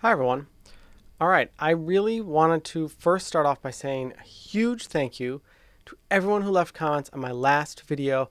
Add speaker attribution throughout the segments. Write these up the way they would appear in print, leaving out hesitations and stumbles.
Speaker 1: Hi, everyone. All right, I really wanted to first start off by saying a huge thank you to everyone who left comments on my last video,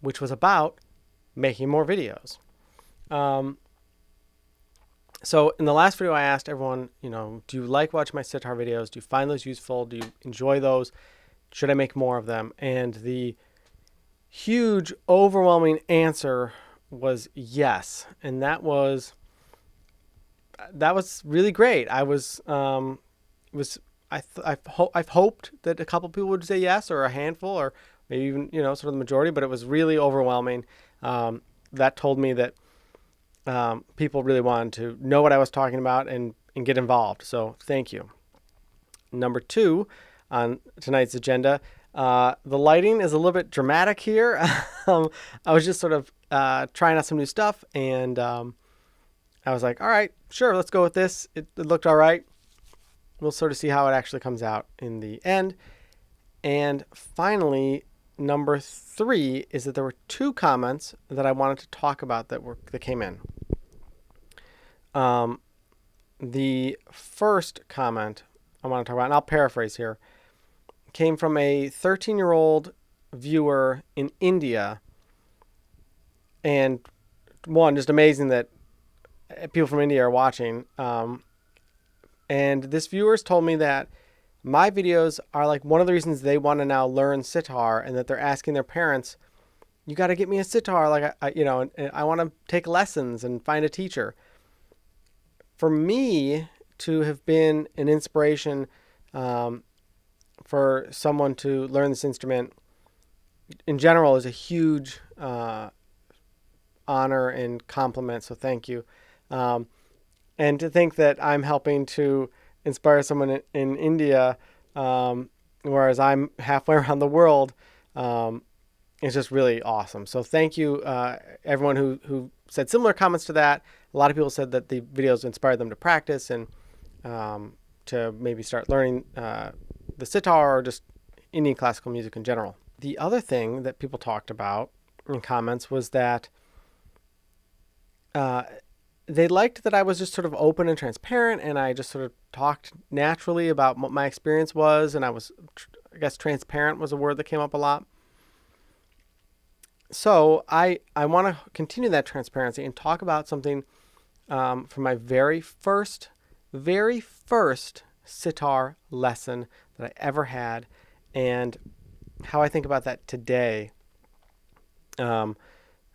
Speaker 1: which was about making more videos. Um, so in the last video, I asked everyone, do you like watching my sitar videos? Do you find those useful? Do you enjoy those? Should I make more of them? And the huge, overwhelming answer was yes, and that was really great. I've hoped that a couple people would say yes, or a handful, or maybe even sort of the majority, but it was really overwhelming. That told me that people really wanted to know what I was talking about and get involved. So thank you. Number two on tonight's agenda, the lighting is a little bit dramatic here. I was just sort of trying out some new stuff, and I was like, all right, sure, let's go with this. It looked all right. We'll sort of see how it actually comes out in the end. And finally, number three is that there were two comments that I wanted to talk about that came in. The first comment I want to talk about, and I'll paraphrase here, came from a 13-year-old viewer in India. And one, just amazing that people from India are watching. And this viewer's told me that my videos are like one of the reasons they want to now learn sitar, and that they're asking their parents, you got to get me a sitar. Like, and I want to take lessons and find a teacher. For me to have been an inspiration for someone to learn this instrument in general is a huge honor and compliment. So thank you. And to think that I'm helping to inspire someone in India, whereas I'm halfway around the world, is just really awesome. So thank you, everyone who said similar comments to that. A lot of people said that the videos inspired them to practice and to maybe start learning the sitar or just Indian classical music in general. The other thing that people talked about in comments was that they liked that I was just sort of open and transparent, and I just sort of talked naturally about what my experience was, and I guess transparent was a word that came up a lot. So I want to continue that transparency and talk about something from my very first sitar lesson that I ever had, and how I think about that today, now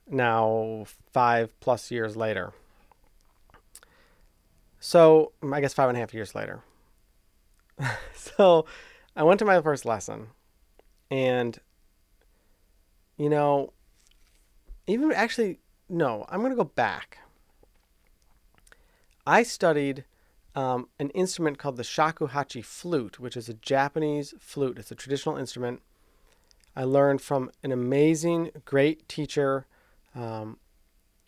Speaker 1: 5+ years later. So I guess 5.5 years later. So I went to my first lesson, and even actually, no, I'm going to go back. I studied an instrument called the shakuhachi flute, which is a Japanese flute. It's a traditional instrument. I learned from an amazing, great teacher in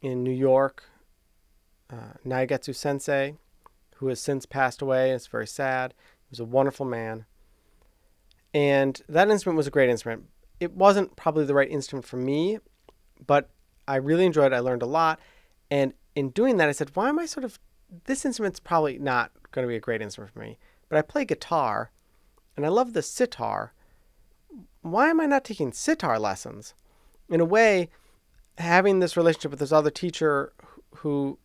Speaker 1: New York, Naigetsu Sensei, who has since passed away. It's very sad. He was a wonderful man. And that instrument was a great instrument. It wasn't probably the right instrument for me, but I really enjoyed it. I learned a lot. And in doing that, I said, why am I this instrument's probably not going to be a great instrument for me, but I play guitar and I love the sitar. Why am I not taking sitar lessons? In a way, having this relationship with this other teacher who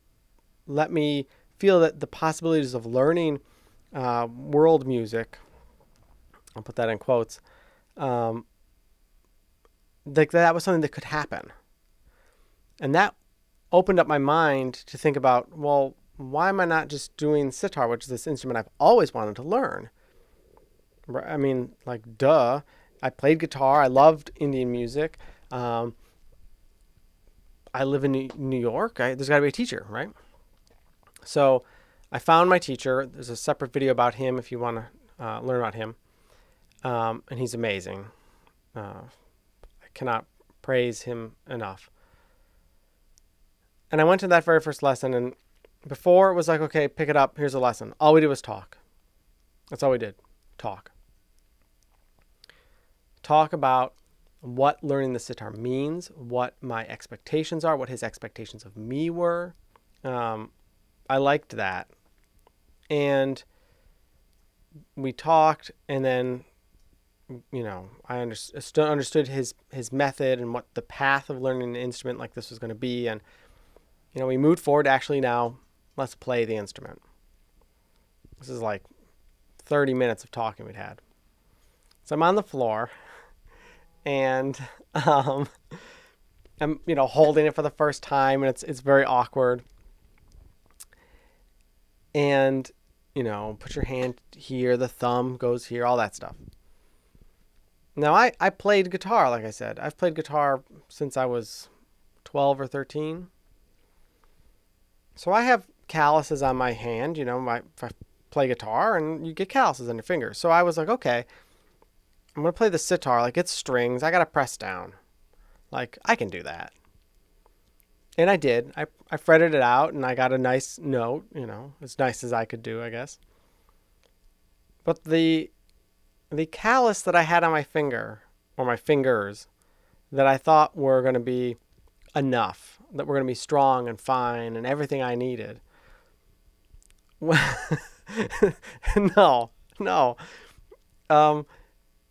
Speaker 1: let me feel that the possibilities of learning world music, I'll put that in quotes, like that was something that could happen. And that opened up my mind to think about, well, why am I not just doing sitar, which is this instrument I've always wanted to learn? I mean, like, duh. I played guitar. I loved Indian music. I live in New York. There's got to be a teacher, right? So I found my teacher. There's a separate video about him if you want to learn about him. And he's amazing. I cannot praise him enough. And I went to that very first lesson, and before it was like, okay, pick it up. Here's a lesson. All we did was talk. That's all we did. Talk. Talk about what learning the sitar means, what my expectations are, what his expectations of me were. I liked that. And we talked, and then I understood his method and what the path of learning an instrument like this was going to be, and we moved forward. Actually, now let's play the instrument. This is like 30 minutes of talking we'd had. So I'm on the floor, and I'm holding it for the first time, and it's very awkward. And put your hand here, the thumb goes here, all that stuff. Now, I played guitar, like I said. I've played guitar since I was 12 or 13. So I have calluses on my hand, if I play guitar, and you get calluses on your fingers. So I was like, okay, I'm going to play the sitar. Like, it's strings. I got to press down. Like, I can do that. And I did. I fretted it out, and I got a nice note, as nice as I could do, I guess. But the callus that I had on my finger, or my fingers, that I thought were going to be enough, that were going to be strong and fine and everything I needed. No.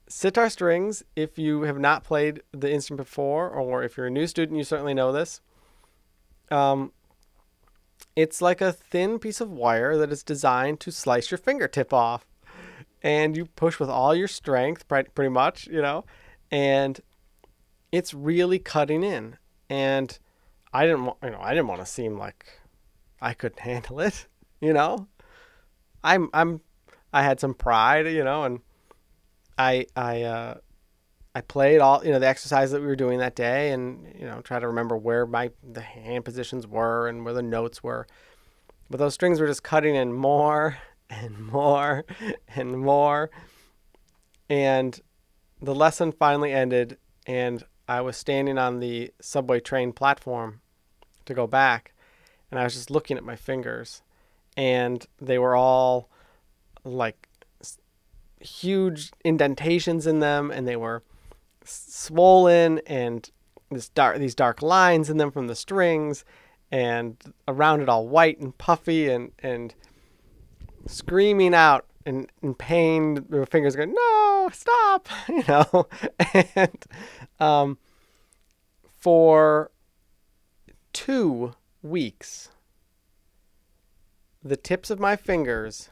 Speaker 1: Sitar strings, if you have not played the instrument before, or if you're a new student, you certainly know this. It's like a thin piece of wire that is designed to slice your fingertip off. And you push with all your strength, pretty much, and it's really cutting in. And I didn't want to seem like I couldn't handle it, I had some pride, and I played all, the exercise that we were doing that day, and try to remember where the hand positions were and where the notes were. But those strings were just cutting in more and more and more. And the lesson finally ended, and I was standing on the subway train platform to go back, and I was just looking at my fingers, and they were all like huge indentations in them, and they were swollen, and these dark lines in them from the strings, and around it all white and puffy, and screaming out in pain. My fingers going, no, stop, and for 2 weeks, the tips of my fingers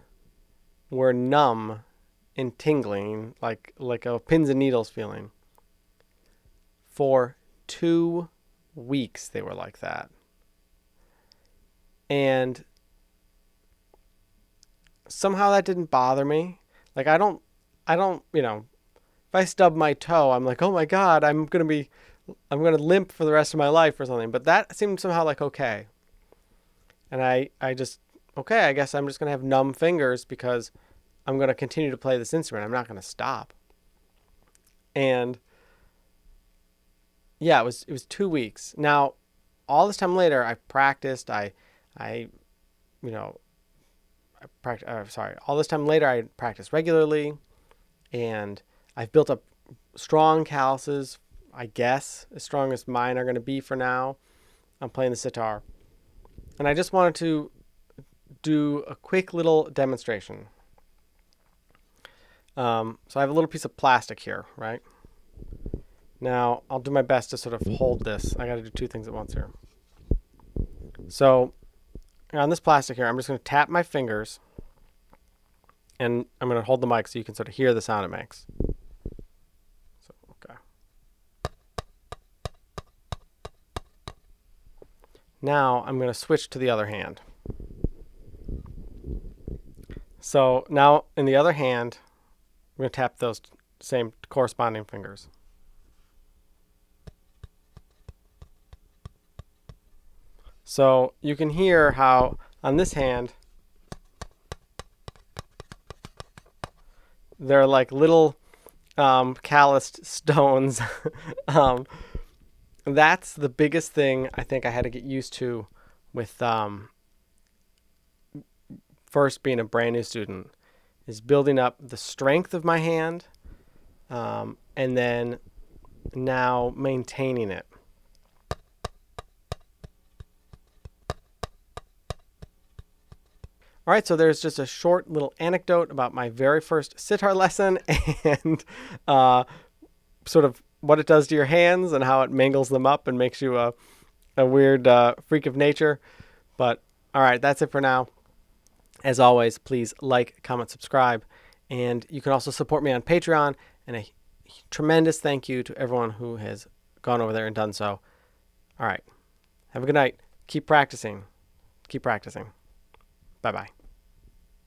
Speaker 1: were numb and tingling, like a pins and needles feeling. For 2 weeks, they were like that. And somehow that didn't bother me. Like, I don't, if I stub my toe, I'm like, oh my God, I'm going to limp for the rest of my life or something. But that seemed somehow like okay. And I guess I'm just going to have numb fingers because I'm going to continue to play this instrument. I'm not going to stop. And yeah, it was 2 weeks. Now, all this time later, I practiced. All this time later, I practiced regularly, and I've built up strong calluses, I guess, as strong as mine are going to be for now. I'm playing the sitar. And I just wanted to do a quick little demonstration. So I have a little piece of plastic here, right? Now, I'll do my best to sort of hold this. I got to do 2 things at once here. So on this plastic here, I'm just going to tap my fingers, and I'm going to hold the mic so you can sort of hear the sound it makes. So, okay. Now I'm going to switch to the other hand. So now in the other hand, I'm going to tap those same corresponding fingers. So you can hear how on this hand, they're like little calloused stones. That's the biggest thing I think I had to get used to with first being a brand new student, is building up the strength of my hand, and then now maintaining it. All right, so there's just a short little anecdote about my very first sitar lesson and sort of what it does to your hands and how it mangles them up and makes you a weird freak of nature. But all right, that's it for now. As always, please like, comment, subscribe, and you can also support me on Patreon. And a tremendous thank you to everyone who has gone over there and done so. All right, have a good night. Keep practicing. Keep practicing. Bye-bye.